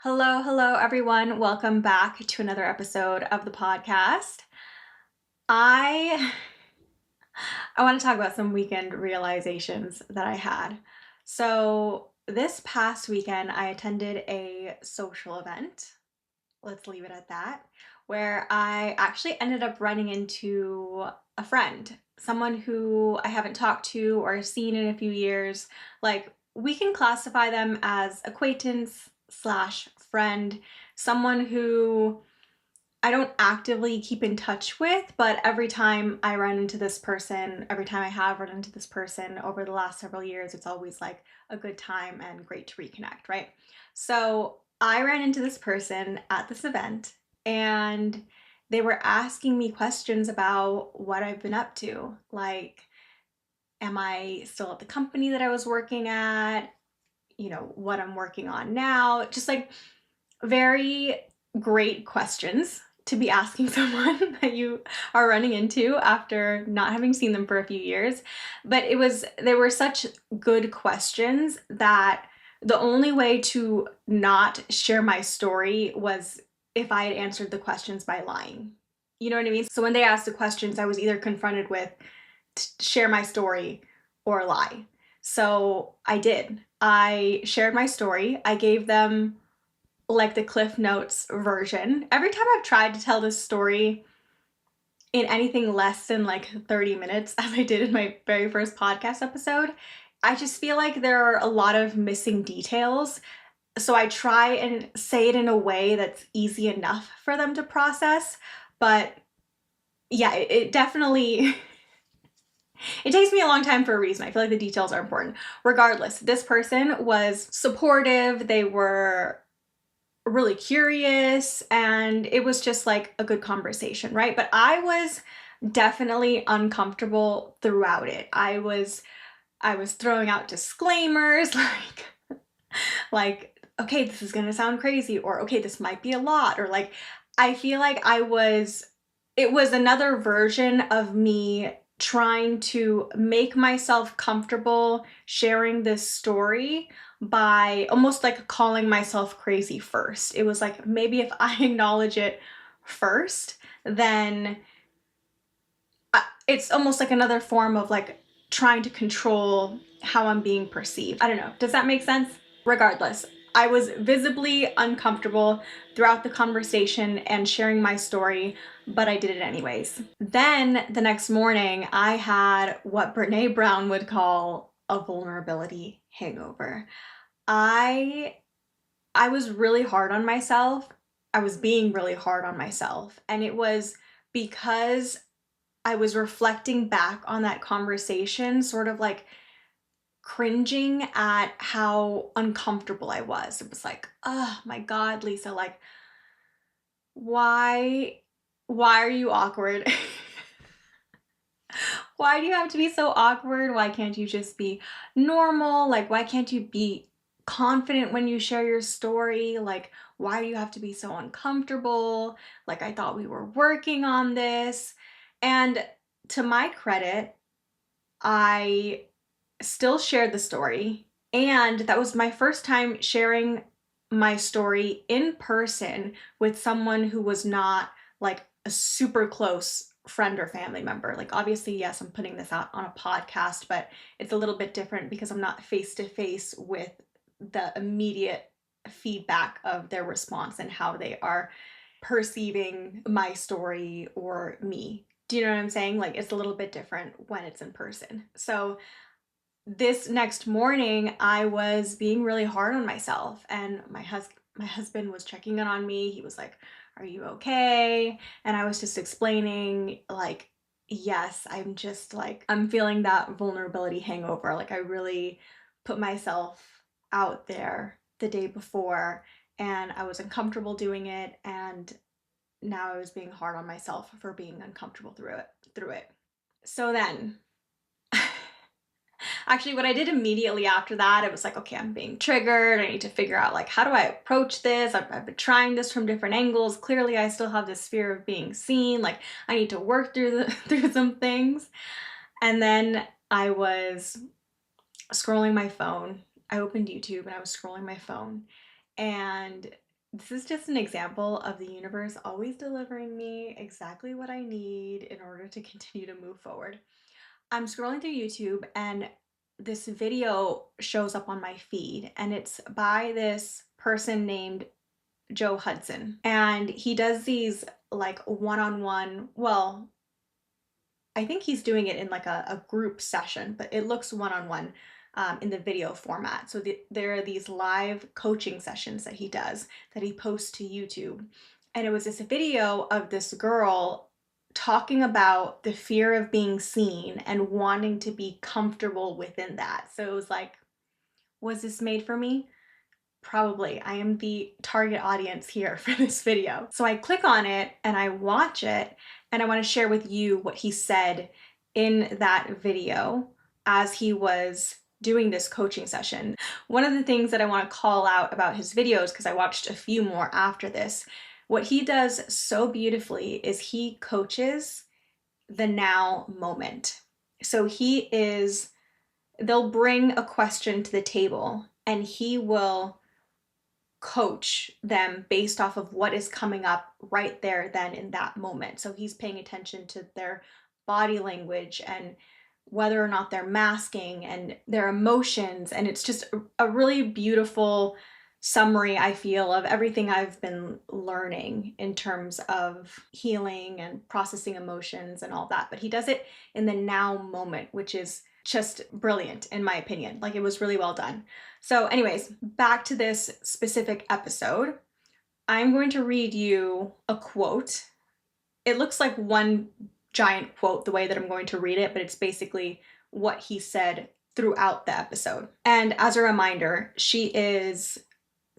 Hello, everyone. Welcome back to another episode of the podcast. I I want to talk about some weekend realizations that I had. So, this past weekend, I attended a social event. Let's leave it at that, where I actually ended up running into a friend, someone who I haven't talked to or seen in a few years. Like, we can classify them as acquaintance slash friend, someone who I don't actively keep in touch with, but every time I run into this person, every time I have run into this person over the last several years, it's always like a good time and great to reconnect, right? So I ran into this person at this event and they were asking me questions about what I've been up to. Like, am I still at the company that I was working at? What I'm working on now. Just like very great questions to be asking someone that you are running into after not having seen them for a few years. But they were such good questions that the only way to not share my story was if I had answered the questions by lying. You know what I mean? So when they asked the questions, I was either confronted with share my story or lie. So I did. I shared my story. I gave them like the Cliff Notes version. Every time I've tried to tell this story in anything less than like 30 minutes, as I did in my very first podcast episode, I just feel like there are a lot of missing details. So I try and say it in a way that's easy enough for them to process. But yeah, it definitely it takes me a long time for a reason. I feel like the details are important. Regardless, this person was supportive. They were really curious and it was just like a good conversation, right? But I was definitely uncomfortable throughout it. I was throwing out disclaimers like okay, this is going to sound crazy, or okay, this might be a lot, or like I feel like it was another version of me trying to make myself comfortable sharing this story by almost like calling myself crazy first. It was like maybe if I acknowledge it first, then it's almost like another form of like trying to control how I'm being perceived. I don't know. Does that make sense? Regardless, I was visibly uncomfortable throughout the conversation and sharing my story, but I did it anyways. Then the next morning, I had what Brene Brown would call a vulnerability hangover. I I was really hard on myself. I was being really hard on myself, and it was because I was reflecting back on that conversation, sort of like cringing at how uncomfortable I was. It was like, oh my God, Lisa, like, why, why are you awkward? Why do you have to be so awkward? Why can't you just be normal? Like, why can't you be confident when you share your story? Like, why do you have to be so uncomfortable? Like, I thought we were working on this. And to my credit, I still shared the story. And that was my first time sharing my story in person with someone who was not like a super close friend or family member. Like, obviously, yes, I'm putting this out on a podcast, but it's a little bit different because I'm not face to face with the immediate feedback of their response and how they are perceiving my story or me. Do you know what I'm saying? Like, it's a little bit different when it's in person. So, this next morning, I was being really hard on myself, and my husband was checking in on me. He was like, "Are you okay?" And I was just explaining like, "Yes, I'm just like I'm feeling that vulnerability hangover. Like I really put myself out there the day before and I was uncomfortable doing it, and now I was being hard on myself for being uncomfortable through it." So then actually, what I did immediately after that, it was like, okay, I'm being triggered. I need to figure out like, how do I approach this? I've been trying this from different angles. Clearly, I still have this fear of being seen. Like, I need to work through some things. And then I was scrolling my phone. I opened YouTube and I was scrolling my phone, and This is just an example of the universe always delivering me exactly what I need in order to continue to move forward. I'm scrolling through YouTube and this video shows up on my feed, and it's by this person named Joe Hudson. And he does these like one-on-one, well, I think he's doing it in like a group session, but it looks one-on-one in the video format. So there are these live coaching sessions that he does that he posts to YouTube. And it was this video of this girl talking about the fear of being seen and wanting to be comfortable within that. So it was like, was this made for me? Probably. I am the target audience here for this video. So I click on it and I watch it, and I want to share with you what he said in that video as he was doing this coaching session. One of the things that I want to call out about his videos, because I watched a few more after this, what he does so beautifully is he coaches the now moment. So they'll bring a question to the table and he will coach them based off of what is coming up right there then in that moment. So he's paying attention to their body language and whether or not they're masking and their emotions, and it's just a really beautiful summary, I feel, of everything I've been learning in terms of healing and processing emotions and all that. But he does it in the now moment, which is just brilliant in my opinion. Like, it was really well done. So anyways, back to this specific episode. I'm going to read you a quote. It looks like one giant quote the way that I'm going to read it, but it's basically what he said throughout the episode. And as a reminder, she is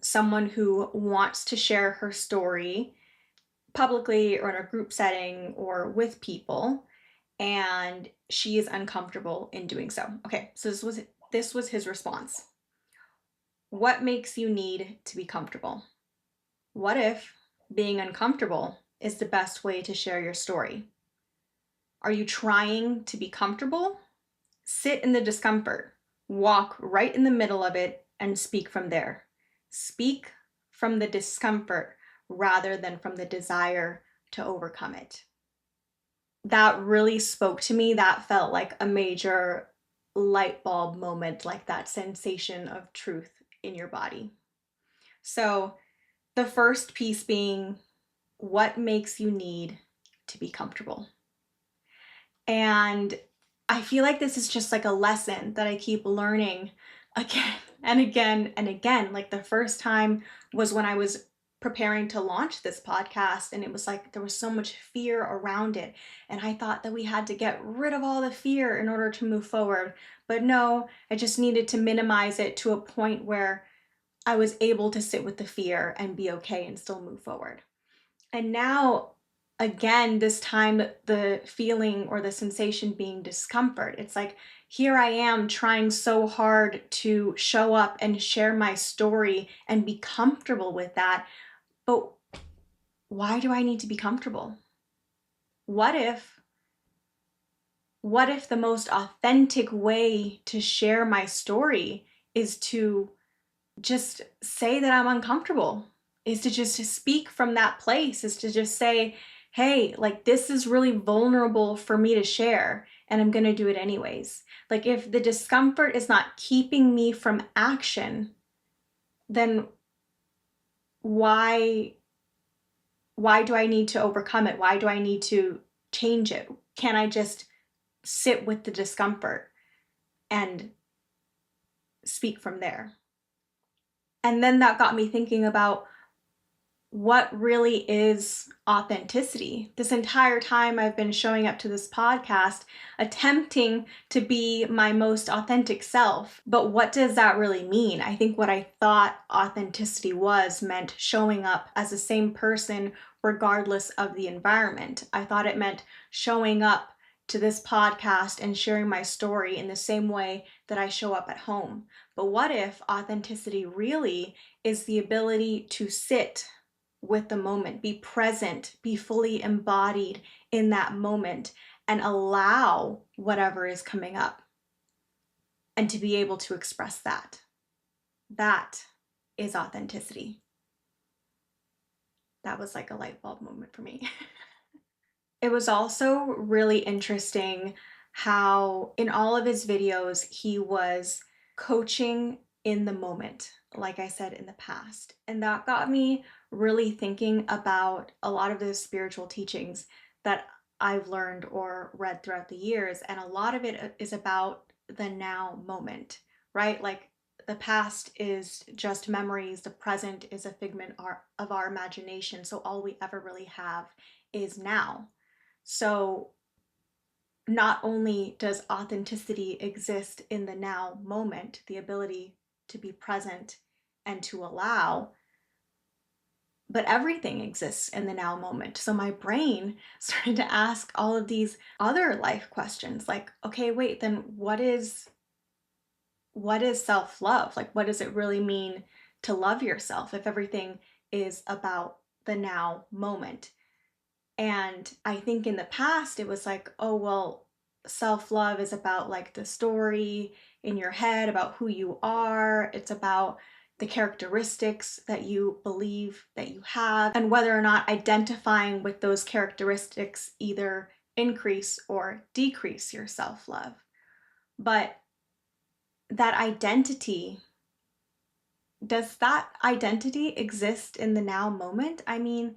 someone who wants to share her story publicly or in a group setting or with people, and she is uncomfortable in doing so. Okay, so this was his response. What makes you need to be comfortable? What if being uncomfortable is the best way to share your story? Are you trying to be comfortable? Sit in the discomfort, walk right in the middle of it, and speak from there. Speak from the discomfort rather than from the desire to overcome it. That really spoke to me. That felt like a major light bulb moment, like that sensation of truth in your body. So the first piece being, what makes you need to be comfortable? And I feel like this is just like a lesson that I keep learning again and again and again. Like, the first time was when I was preparing to launch this podcast, and it was like there was so much fear around it, and I thought that we had to get rid of all the fear in order to move forward. But no, I just needed to minimize it to a point where I was able to sit with the fear and be okay and still move forward. And now, again, this time, the feeling or the sensation being discomfort. It's like, here I am trying so hard to show up and share my story and be comfortable with that. But why do I need to be comfortable? What if the most authentic way to share my story is to just say that I'm uncomfortable, is to just speak from that place, is to just say, hey, like, this is really vulnerable for me to share, and I'm going to do it anyways. Like, if the discomfort is not keeping me from action, then why do I need to overcome it? Why do I need to change it? Can't I just sit with the discomfort and speak from there? And then that got me thinking about what really is authenticity. This entire time I've been showing up to this podcast, attempting to be my most authentic self. But what does that really mean? I think what I thought authenticity meant showing up as the same person regardless of the environment. I thought it meant showing up to this podcast and sharing my story in the same way that I show up at home. But what if authenticity really is the ability to sit with the moment, be present, be fully embodied in that moment, and allow whatever is coming up, and to be able to express that? That is authenticity. That was like a light bulb moment for me. It was also really interesting how in all of his videos he was coaching in the moment, like I said in the past. And that got me really thinking about a lot of the spiritual teachings that I've learned or read throughout the years. And a lot of it is about the now moment, right? Like the past is just memories, the present is a figment of our imagination. So all we ever really have is now. So not only does authenticity exist in the now moment, the ability to be present and to allow, but everything exists in the now moment. So my brain started to ask all of these other life questions like, okay, wait, then what is self-love? Like what does it really mean to love yourself if everything is about the now moment? And I think in the past, it was like, oh, well, self love is about like the story in your head about who you are. It's about the characteristics that you believe that you have, and whether or not identifying with those characteristics either increase or decrease your self love. But that identity, does that identity exist in the now moment? I mean,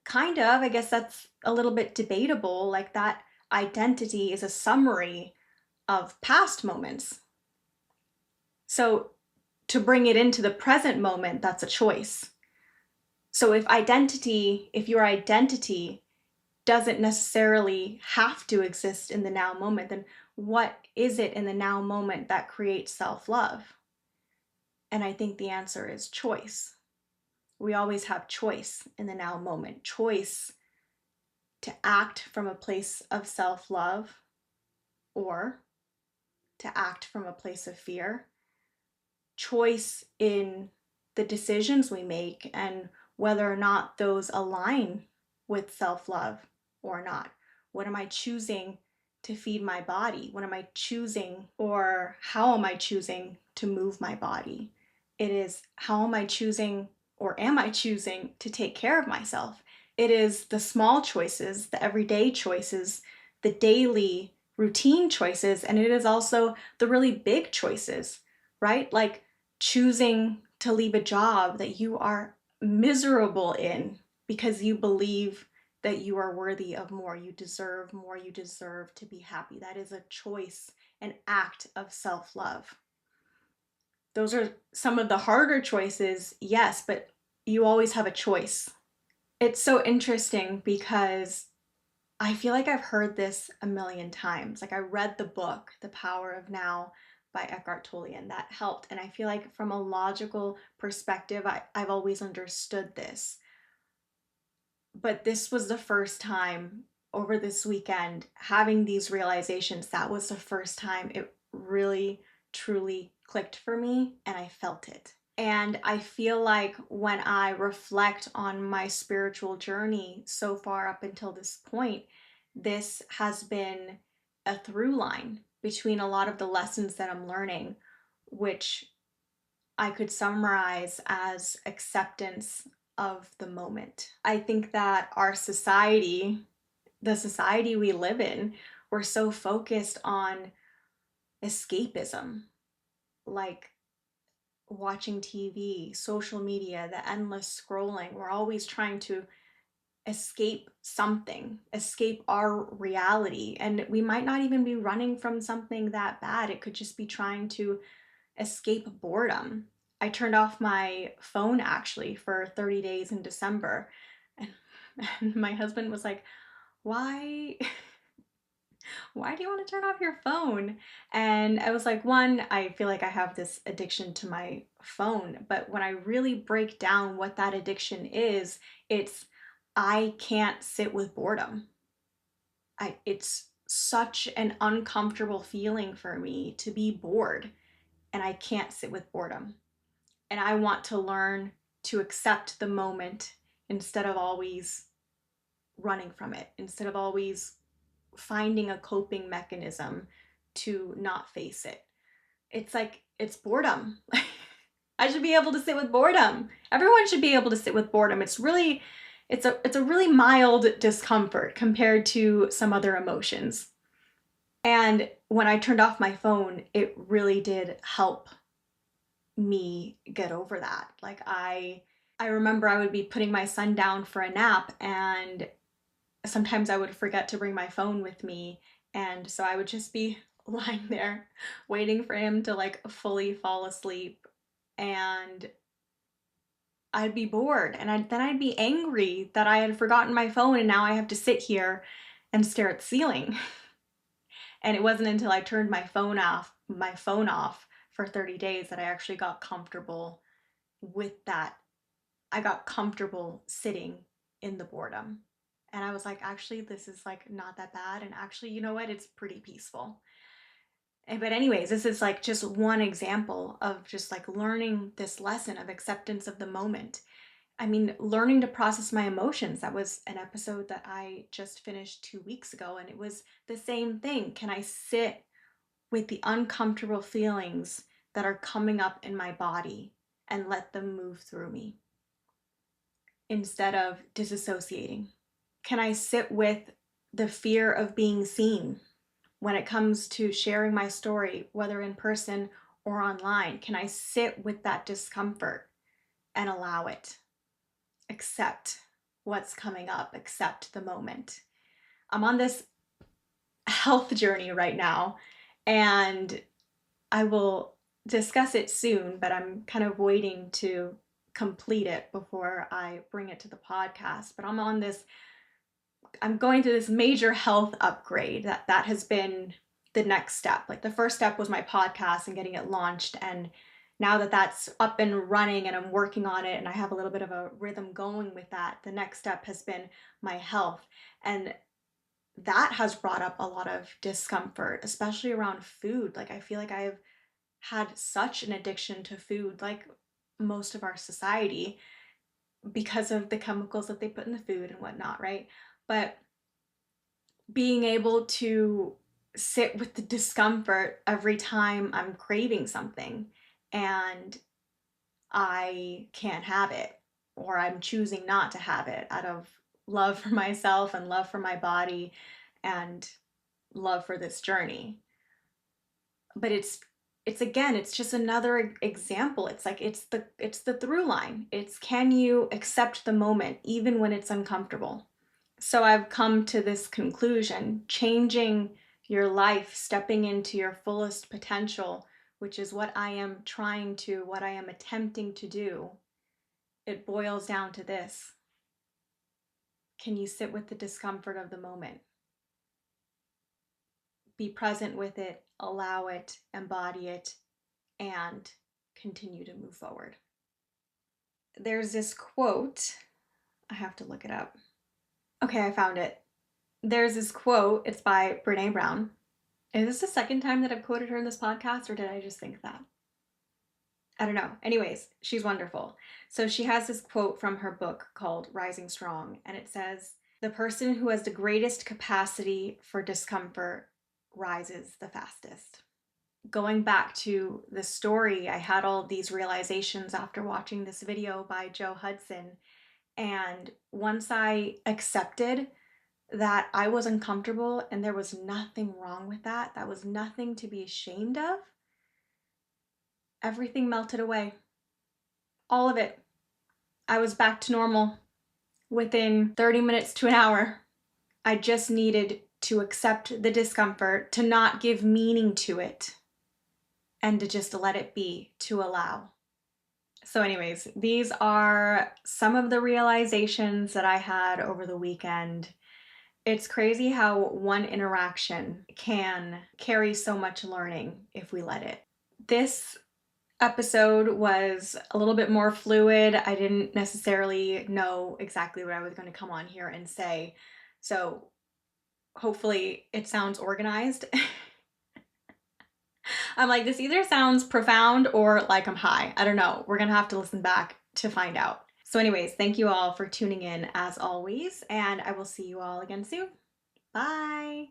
kind of, I guess that's a little bit debatable. Like that identity is a summary of past moments. So to bring it into the present moment, that's a choice. So if your identity doesn't necessarily have to exist in the now moment, then what is it in the now moment that creates self-love? And I think the answer is choice. We always have choice in the now moment. Choice to act from a place of self-love or to act from a place of fear. Choice in the decisions we make and whether or not those align with self-love or not. What am I choosing to feed my body? What am I choosing, or how am I choosing to move my body? It is how am I choosing, or am I choosing to take care of myself? It is the small choices, the everyday choices, the daily routine choices, and it is also the really big choices, right? Like choosing to leave a job that you are miserable in because you believe that you are worthy of more, you deserve more, you deserve to be happy. That is a choice, an act of self-love. Those are some of the harder choices, yes, but you always have a choice. It's so interesting because I feel like I've heard this a million times. Like I read the book, The Power of Now by Eckhart Tolle, and that helped. And I feel like from a logical perspective, I've always understood this. But this was the first time over this weekend having these realizations. That was the first time it really, truly clicked for me and I felt it. And I feel like when I reflect on my spiritual journey so far up until this point, this has been a through line between a lot of the lessons that I'm learning, which I could summarize as acceptance of the moment. I think that our society, the society we live in, we're so focused on escapism, like watching TV, social media, the endless scrolling. We're always trying to escape something, escape our reality. And we might not even be running from something that bad. It could just be trying to escape boredom. I turned off my phone actually for 30 days in December. And, and my husband was like, why? Why do you want to turn off your phone? And I was like, one, I feel like I have this addiction to my phone. But when I really break down what that addiction is, it's I can't sit with boredom. It's such an uncomfortable feeling for me to be bored, and I can't sit with boredom. And I want to learn to accept the moment instead of always running from it, instead of always finding a coping mechanism to not face it. It's like, it's boredom. I should be able to sit with boredom. Everyone should be able to sit with boredom. It's a really mild discomfort compared to some other emotions. And when I turned off my phone, it really did help me get over that. Like I remember I would be putting my son down for a nap, and sometimes I would forget to bring my phone with me, and so I would just be lying there waiting for him to like fully fall asleep, and I'd be bored, and then I'd be angry that I had forgotten my phone and now I have to sit here and stare at the ceiling. And it wasn't until I turned my phone off for 30 days that I actually got comfortable with that. I got comfortable sitting in the boredom. And I was like, actually, this is like not that bad. And actually, you know what? It's pretty peaceful. But anyways, this is like just one example of just like learning this lesson of acceptance of the moment. I mean, learning to process my emotions. That was an episode that I just finished 2 weeks ago, and it was the same thing. Can I sit with the uncomfortable feelings that are coming up in my body and let them move through me instead of disassociating? Can I sit with the fear of being seen when it comes to sharing my story, whether in person or online? Can I sit with that discomfort and allow it? Accept what's coming up, accept the moment. I'm on this health journey right now, and I will discuss it soon, but I'm kind of waiting to complete it before I bring it to the podcast. But I'm going through this major health upgrade that has been the next step. Like the first step was my podcast and getting it launched, and now that that's up and running and I'm working on it and I have a little bit of a rhythm going with that, the next step has been my health. And that has brought up a lot of discomfort, especially around food. Like I feel like I've had such an addiction to food, like most of our society, because of the chemicals that they put in the food and whatnot, right? But being able to sit with the discomfort every time I'm craving something and I can't have it, or I'm choosing not to have it out of love for myself and love for my body and love for this journey. But it's again, it's just another example. It's like it's the through line. It's, can you accept the moment even when it's uncomfortable? So I've come to this conclusion: changing your life, stepping into your fullest potential, which is what I am attempting to do. It boils down to this: can you sit with the discomfort of the moment? Be present with it, allow it, embody it, and continue to move forward. There's this quote, I have to look it up. Okay, I found it. There's this quote, it's by Brene Brown. Is this the second time that I've quoted her in this podcast, or did I just think that? I don't know. Anyways, she's wonderful. So she has this quote from her book called Rising Strong, and it says, "The person who has the greatest capacity for discomfort rises the fastest." Going back to the story, I had all these realizations after watching this video by Joe Hudson. And once I accepted that I was uncomfortable and there was nothing wrong with that, that was nothing to be ashamed of, everything melted away. All of it. I was back to normal within 30 minutes to an hour. I just needed to accept the discomfort, to not give meaning to it, and to just let it be, to allow. So anyways, these are some of the realizations that I had over the weekend. It's crazy how one interaction can carry so much learning if we let it. This episode was a little bit more fluid. I didn't necessarily know exactly what I was going to come on here and say. So hopefully it sounds organized. I'm like, this either sounds profound or like I'm high. I don't know. We're going to have to listen back to find out. So anyways, thank you all for tuning in as always, and I will see you all again soon. Bye.